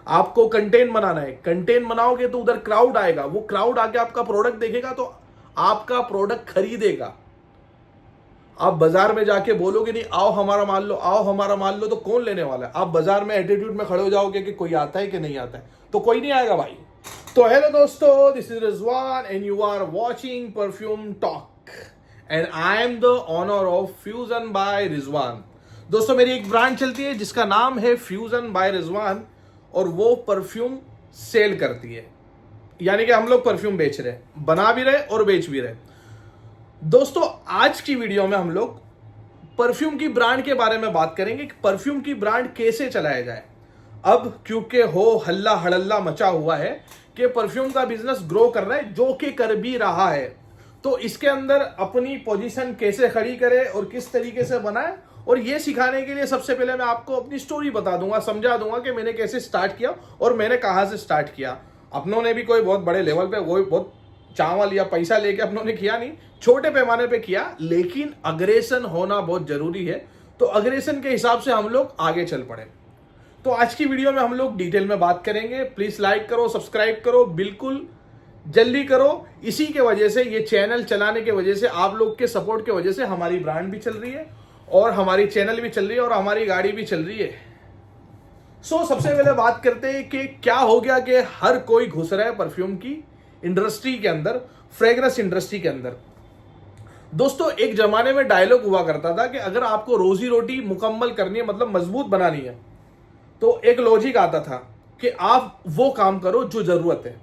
आपको कंटेंट बनाना है, कंटेंट बनाओगे तो उधर क्राउड आएगा, वो क्राउड आके आपका प्रोडक्ट देखेगा तो आपका प्रोडक्ट खरीदेगा। आप बाजार में जाके बोलोगे नहीं आओ हमारा मान लो, आओ हमारा मान लो, तो कौन लेने वाला है? आप बाजार में एटीट्यूड में खड़े हो जाओगे कि कोई आता है कि नहीं आता है, तो कोई नहीं आएगा भाई। तो हेलो दोस्तों, this is Rizwan and you are watching perfume talk and I am the owner of fusion by Rizwan. दोस्तों मेरी एक ब्रांड चलती है जिसका नाम है फ्यूजन बाय रिजवान और वो परफ्यूम सेल करती है, यानी कि हम लोग परफ्यूम बेच रहे हैं, बना भी रहे और बेच भी रहे। दोस्तों आज की वीडियो में हम लोग परफ्यूम की ब्रांड के बारे में बात करेंगे कि परफ्यूम की ब्रांड कैसे चलाया जाए। अब क्योंकि हो हल्ला हड़ल्ला मचा हुआ है कि परफ्यूम का बिजनेस ग्रो कर रहा है, जो कि कर भी रहा है, तो इसके अंदर अपनी पोजीशन कैसे खड़ी करे और किस तरीके से बनाए, और ये सिखाने के लिए सबसे पहले मैं आपको अपनी स्टोरी बता दूंगा, समझा दूंगा कि मैंने कैसे स्टार्ट किया और मैंने कहां से स्टार्ट किया। अपनों ने भी कोई बहुत बड़े लेवल पे कोई बहुत चावल या पैसा लेके अपनों ने किया नहीं, छोटे पैमाने पे किया, लेकिन अग्रेशन होना बहुत जरूरी है। तो अग्रेशन के हिसाब से हम लोग आगे चल पड़े। तो आज की वीडियो में हम लोग डिटेल में बात करेंगे। प्लीज लाइक करो, सब्सक्राइब करो, बिल्कुल जल्दी करो। इसी के वजह से, ये चैनल चलाने के वजह से, आप लोग के सपोर्ट के वजह से हमारी ब्रांड भी चल रही है और हमारी चैनल भी चल रही है और हमारी गाड़ी भी चल रही है। सबसे पहले बात करते हैं कि क्या हो गया कि हर कोई घुस रहा है परफ्यूम की इंडस्ट्री के अंदर, फ्रेग्रेंस इंडस्ट्री के अंदर। दोस्तों एक जमाने में डायलॉग हुआ करता था कि अगर आपको रोजी रोटी मुकम्मल करनी है, मतलब मजबूत बनानी है, तो एक लॉजिक आता था कि आप वो काम करो जो जरूरत है।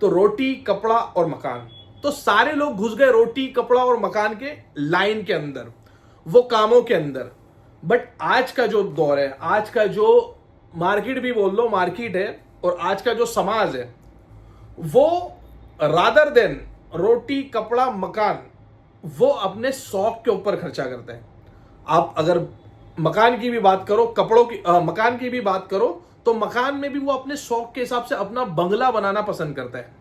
तो रोटी, कपड़ा और मकान, तो सारे लोग घुस गए रोटी, कपड़ा और मकान के लाइन के अंदर, वो कामों के अंदर। बट आज का जो दौर है, आज का जो मार्केट भी बोल लो मार्केट है, और आज का जो समाज है, वो रादर देन रोटी, कपड़ा, मकान, वो अपने शौक के ऊपर खर्चा करते हैं। आप अगर मकान की भी बात करो, कपड़ों की मकान की भी बात करो, तो मकान में भी वो अपने शौक के हिसाब से अपना बंगला बनाना पसंद करता है।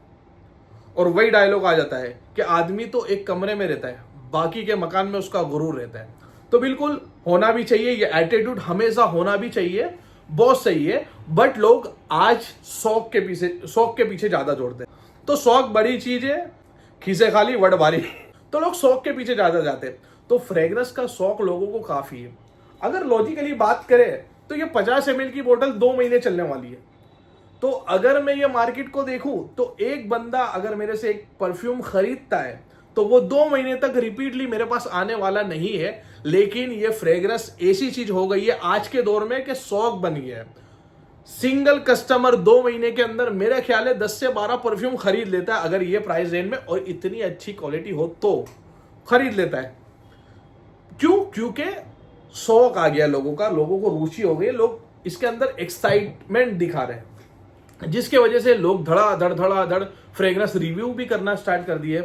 और वही डायलॉग आ जाता है कि आदमी तो एक कमरे में रहता है, बाकी के मकान में उसका गुरूर रहता है। तो बिल्कुल होना भी चाहिए, ये एटीट्यूड हमेशा होना भी चाहिए, बहुत सही है। बट लोग आज शौक के पीछे ज्यादा जोड़ते हैं। तो शौक बड़ी चीज है, खीसे खाली वड भारी। तो लोग शौक के पीछे ज्यादा जाते हैं। तो फ्रेग्रेंस का शौक लोगों को काफी है। अगर लॉजिकली बात करें तो ये 50 ml की बोतल 2 महीने चलने वाली है। तो अगर मैं ये मार्केट को देखूं तो एक बंदा अगर मेरे से एक परफ्यूम खरीदता है तो वो 2 महीने तक रिपीटली मेरे पास आने वाला नहीं है। लेकिन ये फ्रेग्रेंस ऐसी चीज हो गई है आज के दौर में कि शौक बन गया है। सिंगल कस्टमर 2 महीने के अंदर मेरे ख्याल है 10 से 12 परफ्यूम खरीद लेता है, अगर ये प्राइस रेंज में और इतनी अच्छी क्वालिटी हो तो खरीद लेता है। क्यों? क्योंकि शौक आ गया लोगों का, लोगों को रुचि हो गई, लोग इसके अंदर एक्साइटमेंट दिखा रहे हैं, जिसके वजह से लोग धड़ा धड़ फ्रेग्रेंस रिव्यू भी करना स्टार्ट कर दिए।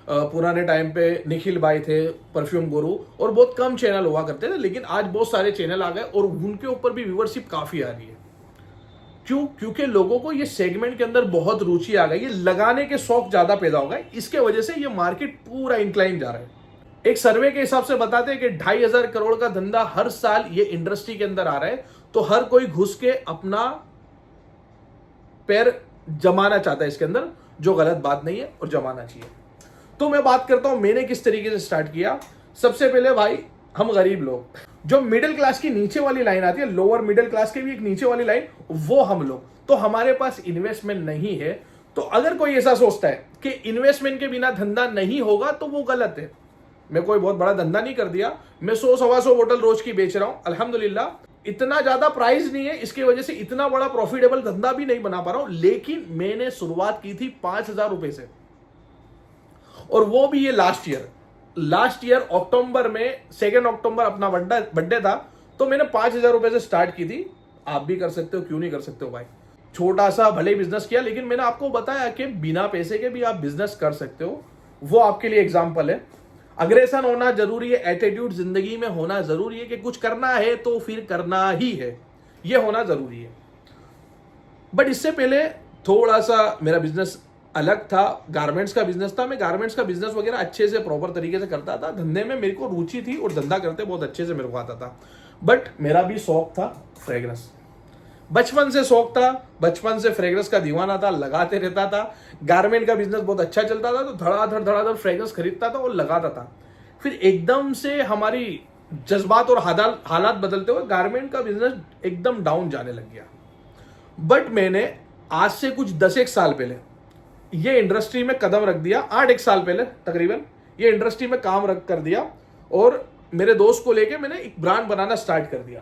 पुराने टाइम पे निखिल भाई थे परफ्यूम गुरु, और बहुत कम चैनल हुआ करते थे, लेकिन आज बहुत सारे चैनल आ गए और उनके ऊपर भी व्यूअरशिप काफी आ रही है। क्यों? क्योंकि लोगों को ये सेगमेंट के अंदर बहुत रुचि आ गई, ये लगाने के शौक ज्यादा पैदा हो गए। इसके वजह से ये मार्केट पूरा इंक्लाइन जा रहा है। एक सर्वे के हिसाब से बताते हैं कि 2,500 करोड़ का धंधा हर साल ये इंडस्ट्री के अंदर आ रहा है। तो हर कोई घुस के अपना पैर जमाना चाहता है इसके अंदर, जो गलत बात नहीं है और जमाना चाहिए। तो मैं बात करता हूं मैंने किस तरीके से स्टार्ट किया। सबसे पहले भाई, हम गरीब लोग, जो मिडिल क्लास की नीचे वाली लाइन आती है, लोअर मिडिल क्लास की भी एक नीचे वाली लाइन, वो हम लोग, तो हमारे पास इन्वेस्टमेंट नहीं है। तो अगर कोई ऐसा सोचता है कि इन्वेस्टमेंट के बिना धंधा नहीं होगा तो वो गलत है। मैं कोई बहुत बड़ा धंधा नहीं कर दिया, मैं 100-125 बोतल रोज की बेच रहा हूं, अल्हम्दुलिल्लाह। इतना ज्यादा प्राइस नहीं है, इसकी वजह से इतना बड़ा प्रॉफिटेबल धंधा भी नहीं बना पा रहा हूं, लेकिन मैंने शुरुआत की थी 5,000 रुपए से, और वो भी ये लास्ट ईयर अक्टूबर में, 2 अक्टूबर अपना बर्थडे था, तो मैंने 5,000 रुपए से स्टार्ट की थी। आप भी कर सकते हो, क्यों नहीं कर सकते हो भाई। छोटा सा भले बिजनेस किया, लेकिन मैंने आपको बताया कि बिना पैसे के भी आप बिजनेस कर सकते हो। वो आपके लिए एग्जाम्पल है। अग्रेसन होना जरूरी है, एटीट्यूड जिंदगी में होना जरूरी है कि कुछ करना है तो फिर करना ही है, ये होना जरूरी है। बट इससे पहले थोड़ा सा मेरा बिजनेस अलग था, गारमेंट्स का बिजनेस था। मैं गारमेंट्स का बिजनेस वगैरह अच्छे से प्रॉपर तरीके से करता था, धंधे में मेरे को रुचि थी और धंधा करते बहुत अच्छे से मेरे को आता था। बट मेरा भी शौक था फ्रेग्रेंस। बचपन से शौक था, बचपन से फ्रेग्रेंस का दीवाना था, लगाते रहता था। गारमेंट का बिजनेस बहुत अच्छा चलता था तो धड़ाधड़ फ्रेग्रेंस खरीदता था और लगाता था। फिर एकदम से हमारी जज्बात और हालात बदलते हुए गारमेंट का बिजनेस एकदम डाउन जाने लग गया। बट मैंने आज से कुछ 10 साल पहले ये इंडस्ट्री में कदम रख दिया, 8 साल पहले तकरीबन ये इंडस्ट्री में काम रख कर दिया और मेरे दोस्त को लेके मैंने एक ब्रांड बनाना स्टार्ट कर दिया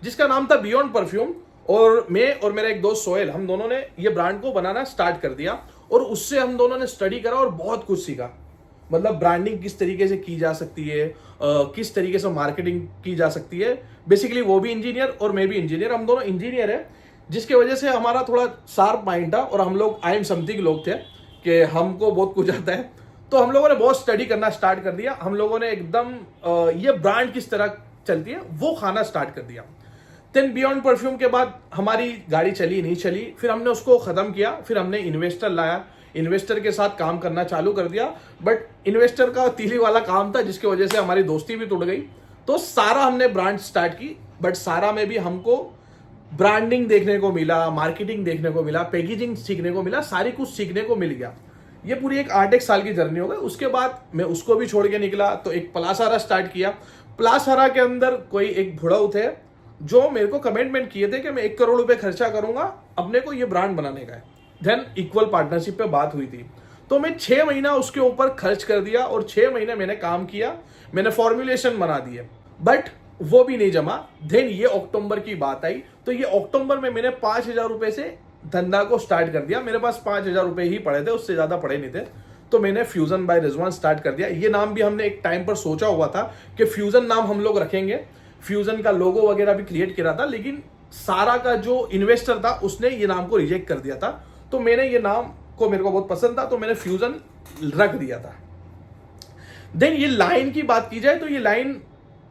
जिसका नाम था बियॉन्ड परफ्यूम। और मैं और मेरा एक दोस्त सोहेल, हम दोनों ने ये ब्रांड को बनाना स्टार्ट कर दिया और उससे हम दोनों ने स्टडी करा और बहुत कुछ सीखा। मतलब ब्रांडिंग किस तरीके से की जा सकती है, किस तरीके से मार्केटिंग की जा सकती है। बेसिकली वो भी इंजीनियर और मैं भी इंजीनियर, हम दोनों इंजीनियर है, जिसके वजह से हमारा थोड़ा शार्प माइंड था और हम लोग आई एम समथिंग लोग थे कि हमको बहुत कुछ आता है। तो हम लोगों ने बहुत स्टडी करना स्टार्ट कर दिया। हम लोगों ने एकदम ये ब्रांड किस तरह चलती है वो खाना स्टार्ट कर दिया। देन बियॉन्ड परफ्यूम के बाद हमारी गाड़ी चली नहीं चली, फिर हमने उसको खत्म किया। फिर हमने इन्वेस्टर लाया, इन्वेस्टर के साथ काम करना चालू कर दिया। बट इन्वेस्टर का तीली वाला काम था जिसकी वजह से हमारी दोस्ती भी टूट गई। तो सारा हमने ब्रांड स्टार्ट की, बट सारा में भी हमको ब्रांडिंग देखने को मिला, मार्केटिंग देखने को मिला, पैकेजिंग सीखने को मिला, सारी कुछ सीखने को मिल गया। ये पूरी एक 8 साल की जर्नी हो गई। उसके बाद मैं उसको भी छोड़ के निकला तो एक पलासहारा स्टार्ट किया। पलासहारा के अंदर कोई एक बुढ़ऊ थे जो मेरे को कमिटमेंट किए थे कि मैं 1 करोड़ रुपए खर्चा करूंगा, अपने को ये ब्रांड बनाने का है। देन इक्वल पार्टनरशिप पे बात हुई थी तो मैं 6 महीना उसके ऊपर खर्च कर दिया और 6 महीने मैंने काम किया, मैंने फॉर्मुलेशन बना दिए, बट वो भी नहीं जमा। देन ये अक्टूबर की बात आई तो ये अक्टूबर में मैंने 5,000 रुपए से धंधा को स्टार्ट कर दिया। मेरे पास 5,000 रुपए ही पड़े थे, उससे ज्यादा पड़े नहीं थे। तो मैंने फ्यूजन बाय रिजवान स्टार्ट कर दिया। ये नाम भी हमने एक टाइम पर सोचा हुआ था कि फ्यूजन नाम हम लोग रखेंगे, फ्यूजन का लोगो वगैरह भी क्रिएट किया था, लेकिन सारा का जो इन्वेस्टर था उसने ये नाम को रिजेक्ट कर दिया था। तो मैंने ये नाम को मेरे को बहुत पसंद था तो मैंने फ्यूजन रख दिया था। देन ये लाइन की बात की जाए तो ये लाइन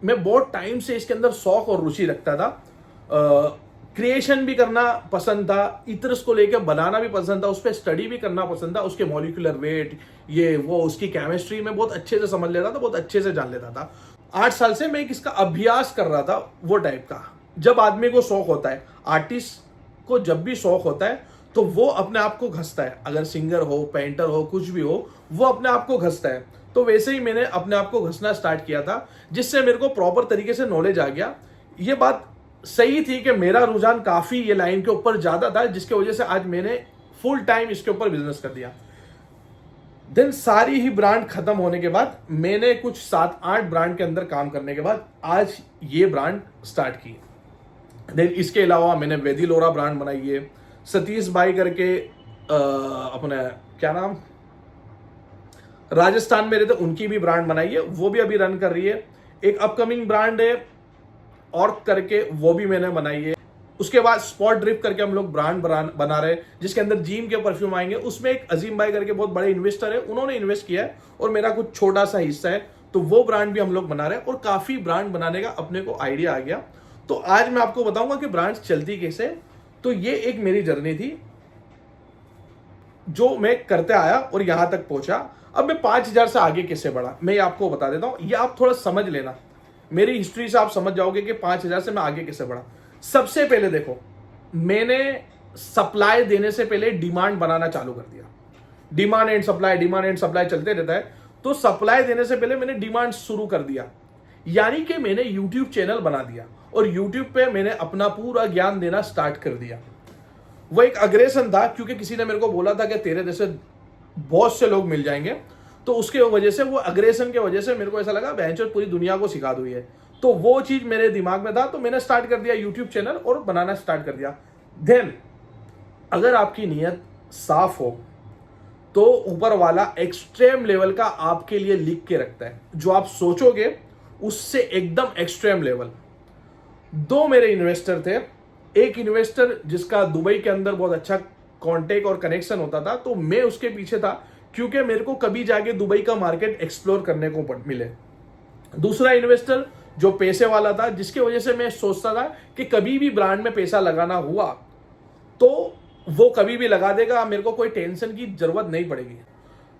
मैं बहुत टाइम से इसके अंदर शौक और रुचि रखता था। क्रिएशन भी करना पसंद था, इत्रस को लेकर बनाना भी पसंद था, उस पर स्टडी भी करना पसंद था, उसके मॉलिक्यूलर वेट ये वो उसकी केमिस्ट्री में बहुत अच्छे से समझ लेता था, बहुत अच्छे से जान लेता था। 8 साल से मैं इसका अभ्यास कर रहा था वो टाइप का। जब आदमी को शौक होता है, आर्टिस्ट को जब भी शौक होता है तो वो अपने आप को घसता है। अगर सिंगर हो, पेंटर हो, कुछ भी हो, वो अपने आप को घसता है। तो वैसे ही मैंने अपने आप को घसना स्टार्ट किया था जिससे मेरे को प्रॉपर तरीके से नॉलेज आ गया। ये बात सही थी कि मेरा रुझान काफी ये लाइन के ऊपर ज्यादा था जिसकी वजह से आज मैंने फुल टाइम इसके ऊपर बिजनेस कर दिया। देन सारी ही ब्रांड खत्म होने के बाद मैंने कुछ 7-8 ब्रांड के अंदर काम करने के बाद आज ये ब्रांड स्टार्ट की। देन इसके अलावा मैंने वेदी लोरा ब्रांड बनाई है, सतीश भाई करके अपने क्या नाम राजस्थान में रहते उनकी भी ब्रांड बनाई है, वो भी अभी रन कर रही है। एक अपकमिंग ब्रांड है और करके वो भी मैंने बनाई है। उसके बाद स्पॉट ड्रिप करके हम लोग ब्रांड बना रहे हैं जिसके अंदर जीम के परफ्यूम आएंगे। उसमें एक अजीम भाई करके बहुत बड़े इन्वेस्टर है, उन्होंने इन्वेस्ट किया है और मेरा कुछ छोटा सा हिस्सा है, तो वो ब्रांड भी हम लोग बना रहे हैं और काफी ब्रांड बनाने का अपने को आइडिया आ गया। तो आज मैं आपको बताऊंगा कि ब्रांड चलती कैसे। तो ये एक मेरी जर्नी थी जो मैं करते आया और यहां तक पहुंचा। अब मैं 5,000 से आगे कैसे बढ़ा मैं ये आपको बता देता हूं, ये आप थोड़ा समझ लेना। मेरी हिस्ट्री से आप समझ जाओगे कि 5,000 से मैं आगे कैसे बढ़ा। सबसे पहले देखो, मैंने सप्लाई देने से पहले डिमांड बनाना चालू कर दिया। डिमांड एंड सप्लाई चलते रहता है। तो सप्लाई देने से पहले मैंने डिमांड शुरू कर दिया, यानी कि मैंने यूट्यूब चैनल बना दिया और यूट्यूब पे मैंने अपना पूरा ज्ञान देना स्टार्ट कर दिया। वो एक अग्रेशन था क्योंकि किसी ने मेरे को बोला था कि तेरे जैसे बहुत से लोग मिल जाएंगे, तो उसके वजह से वो अग्रेशन के वजह से मेरे को ऐसा लगा बहनचोद पूरी दुनिया को सिखा दूँ है। तो वो चीज मेरे दिमाग में था तो मैंने स्टार्ट कर दिया यूट्यूब चैनल और बनाना स्टार्ट कर दिया। देन अगर आपकी नीयत साफ हो तो ऊपर वाला एक्सट्रीम लेवल का आपके लिए लिख के रखता है, जो आप सोचोगे उससे एकदम एक्सट्रीम लेवल। 2 मेरे इन्वेस्टर थे, एक इन्वेस्टर जिसका दुबई के अंदर बहुत अच्छा कॉन्टेक्ट और कनेक्शन होता था, तो मैं उसके पीछे था क्योंकि मेरे को कभी जाके दुबई का मार्केट एक्सप्लोर करने को मिले। दूसरा इन्वेस्टर जो पैसे वाला था, जिसकी वजह से मैं सोचता था कि कभी भी ब्रांड में पैसा लगाना हुआ तो वो कभी भी लगा देगा, मेरे को कोई टेंशन की जरूरत नहीं पड़ेगी।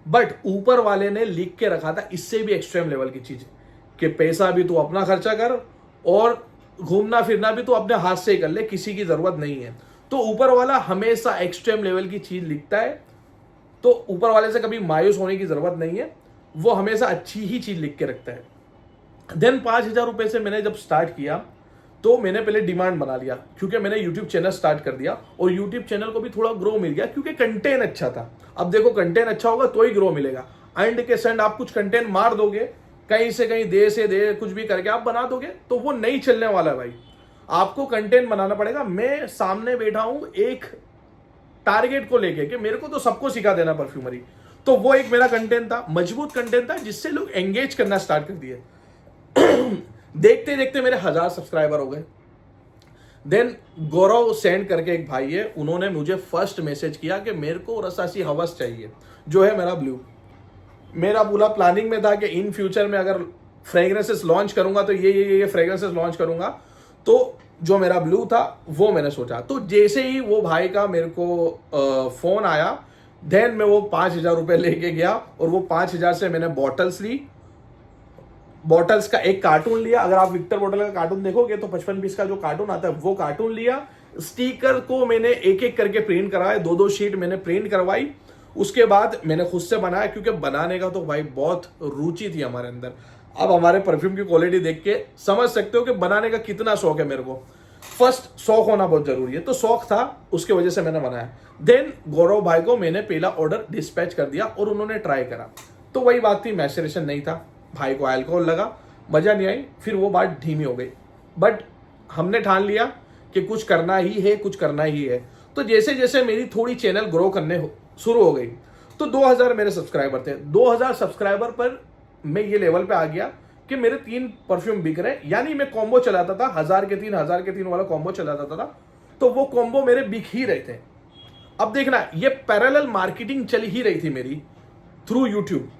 बट ऊपर वाले ने लिख के रखा था इससे भी एक्सट्रीम लेवल की चीज कि पैसा भी तू अपना खर्चा कर और घूमना फिरना भी तो अपने हाथ से ही कर ले, किसी की जरूरत नहीं है। तो ऊपर वाला हमेशा एक्सट्रीम लेवल की चीज लिखता है, तो ऊपर वाले से कभी मायूस होने की जरूरत नहीं है, वो हमेशा अच्छी ही चीज लिख के रखता है। देन 5,000 रुपए से मैंने जब स्टार्ट किया तो मैंने पहले डिमांड बना लिया, क्योंकि मैंने यूट्यूब चैनल स्टार्ट कर दिया और यूट्यूब चैनल को भी थोड़ा ग्रो मिल गया, क्योंकि कंटेंट अच्छा था। अब देखो कंटेंट अच्छा होगा तो ही ग्रो मिलेगा। एंड के सेंड आप कुछ कंटेंट मार दोगे, कहीं से कहीं दे से दे कुछ भी करके आप बना दोगे, तो वो नहीं चलने वाला है भाई। आपको कंटेंट बनाना पड़ेगा। मैं सामने बैठा हूं एक टारगेट को लेके कि मेरे को तो सबको सिखा देना परफ्यूमरी, तो वो एक मेरा कंटेंट था, मजबूत कंटेंट था, जिससे लोग एंगेज करना स्टार्ट कर दिए। देखते देखते मेरे 1000 सब्सक्राइबर हो गए। देन गौरव सेंड करके एक भाई है, उन्होंने मुझे फर्स्ट मैसेज किया कि मेरे को रसासी हवस चाहिए, जो है मेरा ब्लू। मेरा पूरा प्लानिंग में था कि इन फ्यूचर में अगर फ्रेग्रेंसेस लॉन्च करूंगा तो ये फ्रेग्रेंसेस लॉन्च करूंगा, तो जो मेरा ब्लू था वो मैंने सोचा। तो जैसे ही वो भाई का मेरे को फोन आया, देन मैं वो 5,000 रुपए लेके गया और वो 5,000 से मैंने बॉटल्स ली। बॉटल्स का एक कार्टून लिया, अगर आप विक्टर बॉटल का कार्टून देखोगे तो 55 पीस का जो कार्टून आता है वो कार्टून लिया। स्टिकर को मैंने एक एक करके प्रिंट करवाया, 2-2 शीट मैंने प्रिंट करवाई। उसके बाद मैंने खुद से बनाया, क्योंकि बनाने का तो भाई बहुत रुचि थी हमारे अंदर। अब हमारे परफ्यूम की क्वालिटी देख के समझ सकते हो कि बनाने का कितना शौक है मेरे को। फर्स्ट शौक होना बहुत जरूरी है, तो शौक था, उसके वजह से मैंने बनाया। देन गौरव भाई को मैंने पहला ऑर्डर डिस्पैच कर दिया और उन्होंने ट्राई करा, तो वही बात थी, मैचुरेशन नहीं था, भाई को अल्कोहल लगा, मजा नहीं आई, फिर वो बात धीमी हो गई। बट हमने ठान लिया कि कुछ करना ही है, कुछ करना ही है। तो जैसे जैसे मेरी थोड़ी चैनल ग्रो करने शुरू हो गई, तो 2000 मेरे सब्सक्राइबर थे। 2000 सब्सक्राइबर पर मैं ये लेवल पे आ गया कि मेरे 3 परफ्यूम बिक रहे, यानी मैं कॉम्बो चलाता था, 1000 के 3 1000 के 3 वाला कॉम्बो चलाता था, तो वो कॉम्बो मेरे बिक ही रहे थे। अब देखना, ये पैरेलल मार्केटिंग चल ही रही थी मेरी थ्रू यूट्यूब।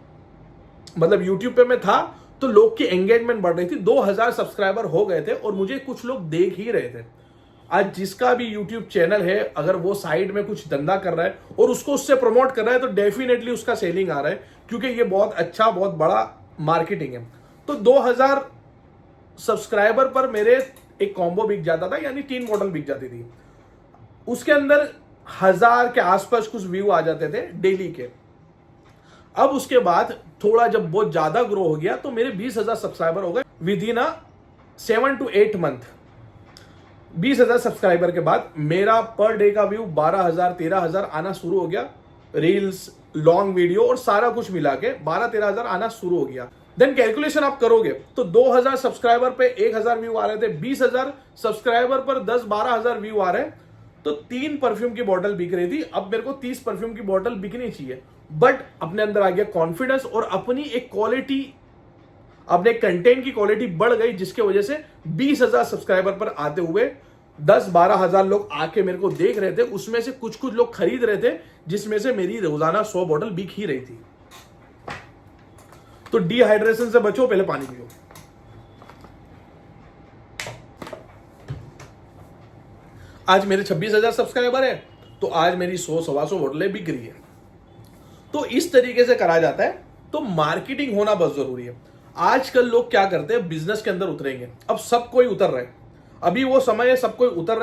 मतलब यूट्यूब पे मैं था तो लोग की एंगेजमेंट बढ़ रही थी, 2000 सब्सक्राइबर हो गए थे और मुझे कुछ लोग देख ही रहे थे। आज जिसका भी यूट्यूब चैनल है, अगर वो साइड में कुछ धंधा कर रहा है और उसको उससे प्रमोट कर रहा है, तो डेफिनेटली उसका सेलिंग आ रहा है, क्योंकि ये बहुत अच्छा, बहुत बड़ा मार्केटिंग है। तो 2000 सब्सक्राइबर पर मेरे एक कॉम्बो बिक जाता था, यानी 3 बॉटल बिक जाती थी। उसके अंदर 1000 के आसपास कुछ व्यू आ जाते थे डेली के। अब उसके बाद थोड़ा जब बहुत ज्यादा ग्रो हो गया तो मेरे 20,000 सब्सक्राइबर हो गए with in 7 to 8 month. 20,000 subscriber के बाद मेरा पर डे का व्यू 12,000 13,000 आना शुरू हो गया। रील्स, लॉन्ग वीडियो और सारा कुछ मिला के 12-13,000 आना शुरू हो गया। देन कैलकुलेशन आप करोगे तो 2000 सब्सक्राइबर पे 1000 व्यू आ रहे थे, 20,000 सब्सक्राइबर पर 10-12,000 व्यू आ रहे, तो 3 परफ्यूम की बोतल बिक रही थी। अब मेरे को 30 परफ्यूम की बोतल बिकनी चाहिए, बट अपने अंदर आ गया कॉन्फिडेंस और अपनी एक क्वालिटी, अपने कंटेंट की क्वालिटी बढ़ गई, जिसके वजह से 20,000 सब्सक्राइबर पर आते हुए 10-12,000 लोग आके मेरे को देख रहे थे। उसमें से कुछ कुछ लोग खरीद रहे थे, जिसमें से मेरी रोजाना 100 बोतल बिक ही रही थी। तो डिहाइड्रेशन से बचो, पहले पानी पियो। आज मेरे 26,000 सब्सक्राइबर है, तो आज मेरी 100-125 बोतलें बिक रही है। तो इस तरीके से करा जाता है। तो मार्केटिंग होना बहुत जरूरी है। आजकल लोग क्या करते हैं, बिजनेस के अंदर उतरेंगे। अब सब कोई उतर रहे, अभी वो समय है, सब कोई उतर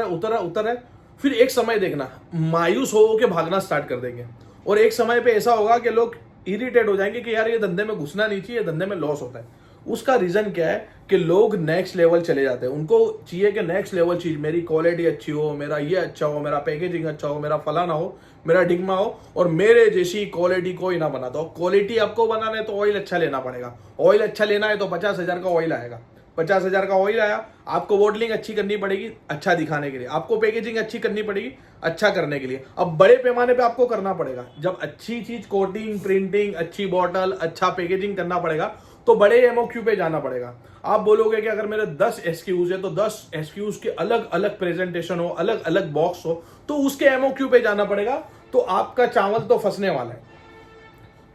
रहे। फिर एक समय देखना, मायूस हो के भागना स्टार्ट कर देंगे, और एक समय पे ऐसा होगा कि लोग इरिटेट हो जाएंगे कि यार ये धंधे में घुसना नहीं चाहिए, धंधे में लॉस होता है। उसका रीजन क्या है कि लोग नेक्स्ट लेवल चले जाते हैं। उनको चाहिए कि नेक्स्ट लेवल चीज, मेरी क्वालिटी अच्छी हो, मेरा ये अच्छा हो, मेरा पैकेजिंग अच्छा हो, मेरा फलाना हो, मेरा डिग्मा हो, और मेरे जैसी क्वालिटी कोई ना बनाता हो। क्वालिटी आपको बनाना है तो ऑयल अच्छा लेना पड़ेगा। ऑयल अच्छा लेना है तो 50,000 का ऑयल आएगा। 50,000 का ऑयल आया, आपको बॉटलिंग अच्छी करनी पड़ेगी अच्छा दिखाने के लिए, आपको पैकेजिंग अच्छी करनी पड़ेगी अच्छा करने के लिए। अब बड़े पैमाने पे आपको करना पड़ेगा। जब अच्छी चीज, कोटिंग, प्रिंटिंग, अच्छी बॉटल, अच्छा पैकेजिंग करना पड़ेगा, तो बड़े एमओक्यू पे जाना पड़ेगा। आप बोलोगे कि अगर मेरे 10 एसक्यूज है तो 10 एसक्यूज के अलग अलग प्रेजेंटेशन हो, अलग अलग बॉक्स हो, तो उसके एमओक्यू पे जाना पड़ेगा। तो आपका चावल तो फंसने वाला है।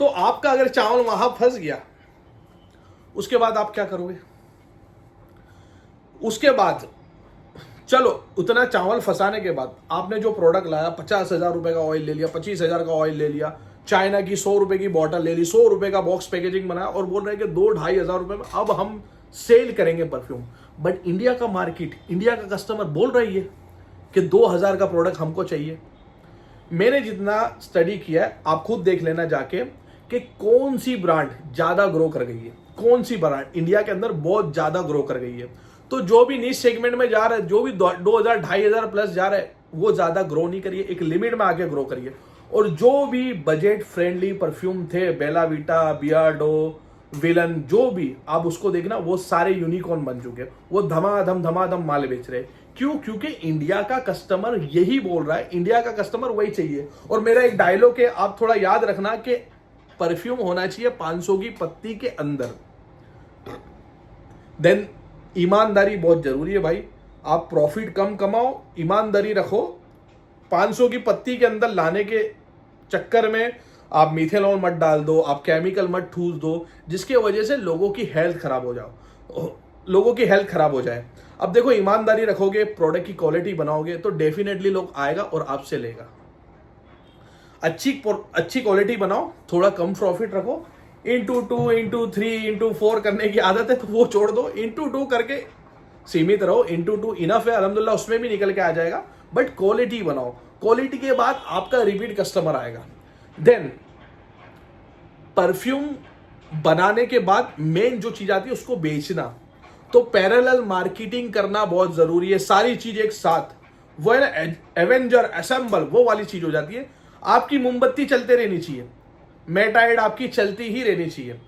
तो आपका अगर चावल वहां फंस गया, उसके बाद आप क्या करोगे? उसके बाद चलो, उतना चावल फंसाने के बाद आपने जो प्रोडक्ट लाया, 50,000 रुपए का ऑयल ले लिया, 25,000 का ऑयल ले लिया, चाइना की 100 रुपए की बॉटल ले ली, 100 रुपए का बॉक्स पैकेजिंग बनाया, और बोल रहे हैं कि 2-2,500 रुपए में अब हम सेल करेंगे परफ्यूम। बट इंडिया का मार्केट, इंडिया का कस्टमर बोल रही है कि 2000 का प्रोडक्ट हमको चाहिए। मैंने जितना स्टडी किया है, आप खुद देख लेना जाके कि कौन सी ब्रांड ज्यादा ग्रो कर गई है, कौन सी ब्रांड इंडिया के अंदर बहुत ज्यादा ग्रो कर गई है। तो जो भी नीच सेगमेंट में जा रहा है, जो भी 2000 2500 प्लस जा रहा है, वो ज्यादा ग्रो नहीं करिए, एक लिमिट में आके ग्रो करिए। और जो भी बजट फ्रेंडली परफ्यूम थे, बेला वीटा, बियर्डो, विलन, जो भी आप उसको देखना, वो सारे यूनिकॉर्न बन चुके हैं, वो धमाधम माल बेच रहे हैं। क्यों? क्योंकि इंडिया का कस्टमर यही बोल रहा है, इंडिया का कस्टमर वही चाहिए। और मेरा एक डायलॉग है, आप थोड़ा याद रखना कि परफ्यूम होना चाहिए 500 की पत्ती के अंदर। देन ईमानदारी बहुत जरूरी है भाई। आप प्रॉफिट कम कमाओ, ईमानदारी रखो। 500 की पत्ती के अंदर लाने के चक्कर में आप मिथेनॉल मत डाल दो, आप केमिकल मत ठूस दो, जिसकी वजह से लोगों की हेल्थ खराब हो जाए। अब देखो, ईमानदारी रखोगे, प्रोडक्ट की क्वालिटी बनाओगे, तो डेफिनेटली लोग आएगा और आपसे लेगा। अच्छी क्वालिटी बनाओ, थोड़ा कम प्रॉफिट रखो। इंटू 2, इंटू 3, इंटू 4 करने की आदत है तो वो छोड़ दो, इंटू 2 करके सीमित रहो। इंटू 2 इनफ है, अल्हम्दुलिल्लाह उसमें भी निकल के आ जाएगा। बट क्वालिटी बनाओ, क्वालिटी के बाद आपका रिपीट कस्टमर आएगा। देन परफ्यूम बनाने के बाद मेन जो चीज आती है उसको बेचना, तो पैरेलल मार्केटिंग करना बहुत जरूरी है। सारी चीज एक साथ, वो है ना एवेंजर असेंबल, वो वाली चीज हो जाती है। आपकी मोमबत्ती चलते रहनी चाहिए, मेटाइड आपकी चलती ही रहनी चाहिए।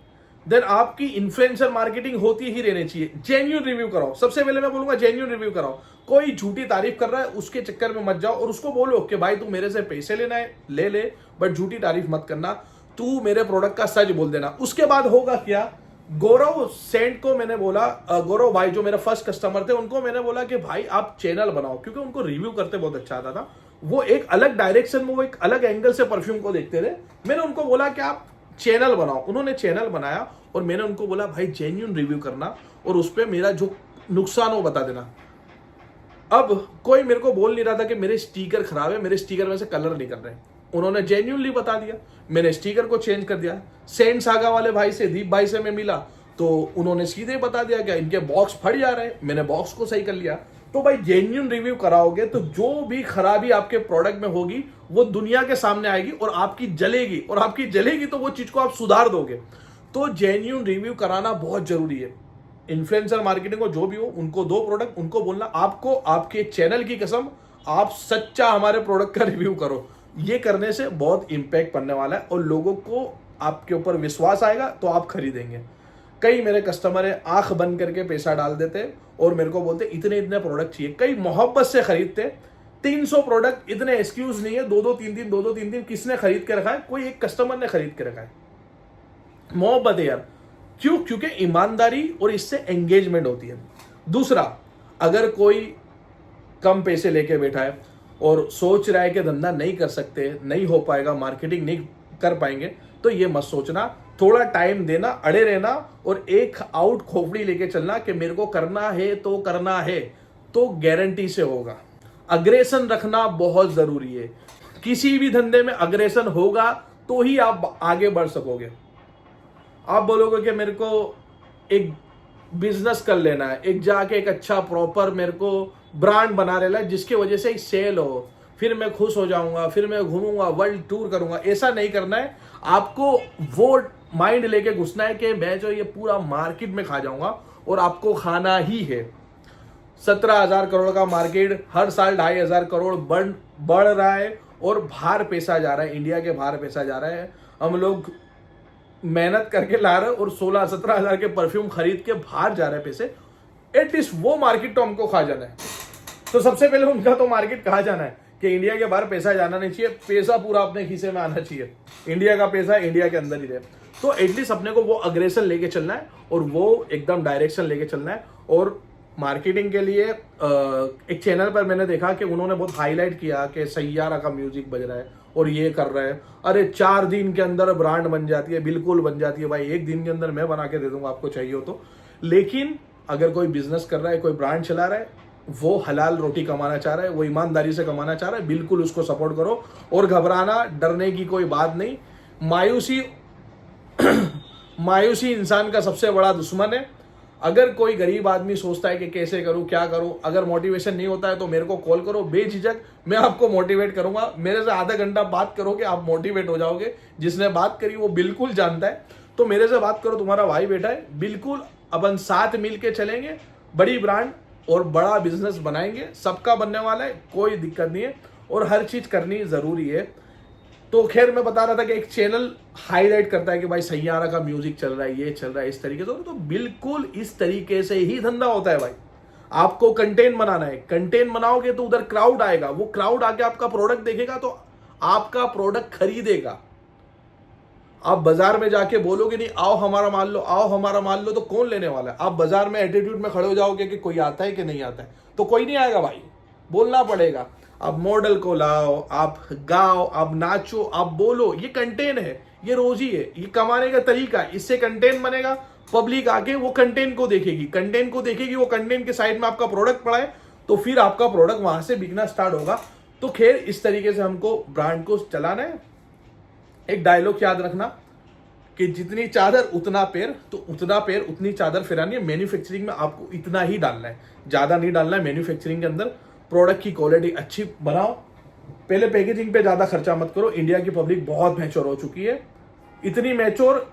देन आपकी इन्फ्लुएंसर मार्केटिंग होती ही रहनी चाहिए। जेन्युइन रिव्यू कराओ, सबसे पहले मैं बोलूंगा जेन्युइन रिव्यू कराओ। कोई झूठी तारीफ कर रहा है उसके चक्कर में मत जाओ और उसको बोलो कि भाई तू मेरे से पैसे लेना है ले ले, बट झूठी तारीफ मत करना, तू मेरे प्रोडक्ट का सच बोल देना। उसके बाद होगा क्या, गौरव सेंट को मैंने बोला, गौरव भाई जो मेरा फर्स्ट कस्टमर थे, उनको मैंने बोला कि भाई आप चैनल बनाओ, क्योंकि उनको रिव्यू करते बहुत अच्छा आता था। वो एक अलग डायरेक्शन में, वो एक अलग एंगल से परफ्यूम को देखते थे। मैंने उनको बोला कि आप चैनल बनाओ, उन्होंने चैनल बनाया और मैंने उनको बोला भाई जेन्युइन रिव्यू करना और उस पर मेरा जो नुकसान हो बता देना। अब कोई मेरे को बोल नहीं रहा था कि मेरे स्टिकर खराब है, मेरे स्टिकर में से कलर निकल रहे हैं। उन्होंने जेन्युइनली बता दिया, मैंने स्टिकर को चेंज कर दिया। सेंट सागा वाले भाई से, दीप भाई से मैं मिला तो उन्होंने सीधे बता दिया कि इनके बॉक्स फट जा रहे हैं, मैंने बॉक्स को सही कर लिया। तो भाई जेन्युइन रिव्यू कराओगे तो जो भी खराबी आपके प्रोडक्ट में होगी वो दुनिया के सामने आएगी और आपकी जलेगी, और आपकी जलेगी तो वो चीज को आप सुधार दोगे। तो जेन्युइन रिव्यू कराना बहुत जरूरी है। इन्फ्लुएंसर मार्केटिंग को जो भी हो, उनको दो प्रोडक्ट, उनको बोलना आपको आपके चैनल की कसम आप सच्चा हमारे प्रोडक्ट का रिव्यू करो। ये करने से बहुत इंपैक्ट पड़ने वाला है और लोगों को आपके ऊपर विश्वास आएगा तो आप खरीदेंगे। कई मेरे कस्टमर है आंख बंद करके पैसा डाल देते और मेरे को बोलते इतने इतने प्रोडक्ट चाहिए, कई मोहब्बत से खरीदते। 300 प्रोडक्ट, इतने एक्सक्यूज नहीं है, 2-2 3 दिन किसने खरीद के रखा है? कोई एक कस्टमर ने खरीद के रखा है। मोहब्बत है यार, क्यों? क्योंकि ईमानदारी और इससे एंगेजमेंट होती है। दूसरा, अगर कोई कम पैसे लेके बैठा है और सोच रहा है कि धंधा नहीं कर सकते, नहीं हो पाएगा, मार्केटिंग नहीं कर पाएंगे, तो ये मत सोचना। थोड़ा टाइम देना, अड़े रहना और एक आउट खोपड़ी लेके चलना कि मेरे को करना है तो करना है, तो गारंटी से होगा। अग्रेशन रखना बहुत जरूरी है। किसी भी धंधे में अग्रेशन होगा तो ही आप आगे बढ़ सकोगे। आप बोलोगे कि मेरे को एक बिजनेस कर लेना है, एक जाके एक अच्छा प्रॉपर मेरे को ब्रांड बना लेना है जिसकी वजह से एक सेल हो, फिर मैं खुश हो जाऊंगा, फिर मैं घूमूंगा, वर्ल्ड टूर करूंगा। ऐसा नहीं करना है। आपको वो माइंड लेके घुसना है कि मैं जो ये पूरा मार्केट में खा जाऊंगा, और आपको खाना ही है। 17,000 करोड़ का मार्केट, हर साल 2,500 करोड़ बढ़ रहा है और बाहर पैसा जा रहा है, इंडिया के बाहर पैसा जा रहा है। हम लोग मेहनत करके ला रहे हैं और 16-17 हजार के परफ्यूम खरीद के बाहर जा रहे हैं पैसे। एटलीस्ट वो मार्केट तो हमको खा जाना है। तो सबसे पहले उनका तो मार्केट कहा जाना है कि इंडिया के बाहर पैसा जाना नहीं चाहिए, पैसा पूरा अपने खीसे में आना चाहिए। इंडिया का पैसा इंडिया के अंदर ही रहे। तो एटलीस्ट अपने को वो अग्रेशन लेके चलना है और वो एकदम डायरेक्शन लेके चलना है। और मार्केटिंग के लिए एक चैनल पर मैंने देखा कि उन्होंने बहुत हाईलाइट किया कि सैयारा का म्यूजिक बज रहा है और ये कर रहा है। अरे 4 दिन के अंदर ब्रांड बन जाती है, बिल्कुल बन जाती है भाई, 1 दिन के अंदर मैं बना के दे दूंगा आपको चाहिए हो तो। लेकिन अगर कोई बिजनेस कर रहा है, कोई ब्रांड चला रहा है, वो हलाल रोटी कमाना चाह रहा है, वो ईमानदारी से कमाना चाह रहा है, बिल्कुल उसको सपोर्ट करो। और घबराना डरने की कोई बात नहीं। मायूसी इंसान का सबसे बड़ा दुश्मन है। अगर कोई गरीब आदमी सोचता है कि कैसे करूं, क्या करूं, अगर मोटिवेशन नहीं होता है तो मेरे को कॉल करो, बेझिझक मैं आपको मोटिवेट करूंगा। मेरे से आधा घंटा बात करोगे, आप मोटिवेट हो जाओगे। जिसने बात करी वो बिल्कुल जानता है, तो मेरे से बात करो, तुम्हारा भाई बैठा है, बिल्कुल अपन साथ मिल के चलेंगे, बड़ी ब्रांड और बड़ा बिजनेस बनाएंगे। सबका बनने वाला है, कोई दिक्कत नहीं है, और हर चीज करनी जरूरी है। तो खैर मैं बता रहा था कि एक चैनल हाईलाइट करता है कि भाई सैयारा का म्यूजिक चल रहा है, ये चल रहा है, इस तरीके से, तो बिल्कुल इस तरीके से ही धंधा होता है भाई। आपको कंटेंट बनाना है, कंटेंट बनाओगे तो उधर क्राउड आएगा, वो क्राउड आके आपका प्रोडक्ट देखेगा तो आपका प्रोडक्ट खरीदेगा। आप बाजार में जाके बोलोगे नहीं आओ हमारा माल लो, आओ हमारा माल लो, तो कौन लेने वाला है? आप बाजार में एटीट्यूड में खड़े हो जाओगे कि कोई आता है कि नहीं आता है, तो कोई नहीं आएगा भाई। बोलना पड़ेगा, आप मॉडल को लाओ, आप गाओ, आप नाचो, आप बोलो। ये कंटेंट है, ये रोजी है, ये कमाने का तरीका है। इससे कंटेंट बनेगा, पब्लिक आके वो कंटेंट को देखेगी, कंटेंट को देखेगी, वो कंटेंट के साइड में आपका प्रोडक्ट पड़ा है, तो फिर आपका प्रोडक्ट वहां से बिकना स्टार्ट होगा। तो खैर इस तरीके से हमको ब्रांड को चलाना है। एक डायलॉग याद रखना कि जितनी चादर उतना पैर, तो उतना पैर उतनी चादर फिरानी है। मैन्युफैक्चरिंग में आपको इतना ही डालना है, ज्यादा नहीं डालना है। मैन्युफैक्चरिंग के अंदर प्रोडक्ट की क्वालिटी अच्छी बनाओ, पहले पैकेजिंग पे ज्यादा खर्चा मत करो। इंडिया की पब्लिक बहुत मैच्योर हो चुकी है, इतनी मैच्योर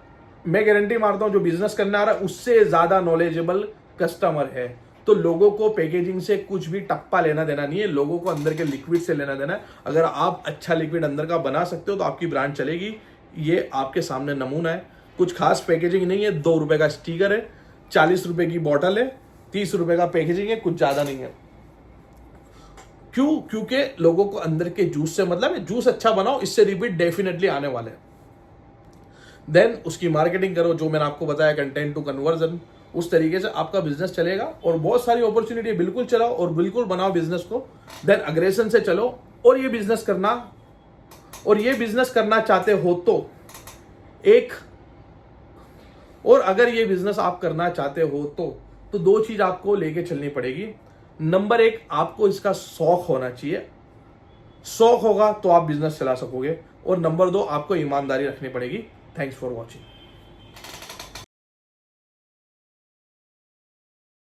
मैं गारंटी मारता हूं जो बिजनेस करने आ रहा है उससे ज्यादा नॉलेजेबल कस्टमर है। तो लोगों को पैकेजिंग से कुछ भी टप्पा लेना देना नहीं है, लोगों को अंदर के लिक्विड से लेना देना है। अगर आप अच्छा लिक्विड अंदर का बना सकते हो तो आपकी ब्रांड चलेगी। ये आपके सामने नमूना है, कुछ खास पैकेजिंग नहीं है। 2 रुपए का स्टिकर है, 40 रुपए की बोतल है, 30 रुपए का पैकेजिंग है, कुछ ज्यादा नहीं है। क्यों? क्योंकि लोगों को अंदर के जूस से मतलब है। जूस अच्छा बनाओ, इससे रिपीट डेफिनेटली आने वाले हैं। देन उसकी मार्केटिंग करो, जो मैंने आपको बताया, कंटेंट टू कन्वर्जन, उस तरीके से आपका बिजनेस चलेगा। और बहुत सारी अपॉर्चुनिटी बिल्कुल चलाओ और बिल्कुल बनाओ बिजनेस को। देन अग्रेशन से चलो और ये बिजनेस करना चाहते हो तो अगर ये बिजनेस आप करना चाहते हो तो 2 चीज आपको लेके चलनी पड़ेगी। नंबर 1, आपको इसका शौक होना चाहिए। शौक होगा तो आप बिजनेस चला सकोगे। और नंबर 2, आपको ईमानदारी रखनी पड़ेगी। Thanks for watching.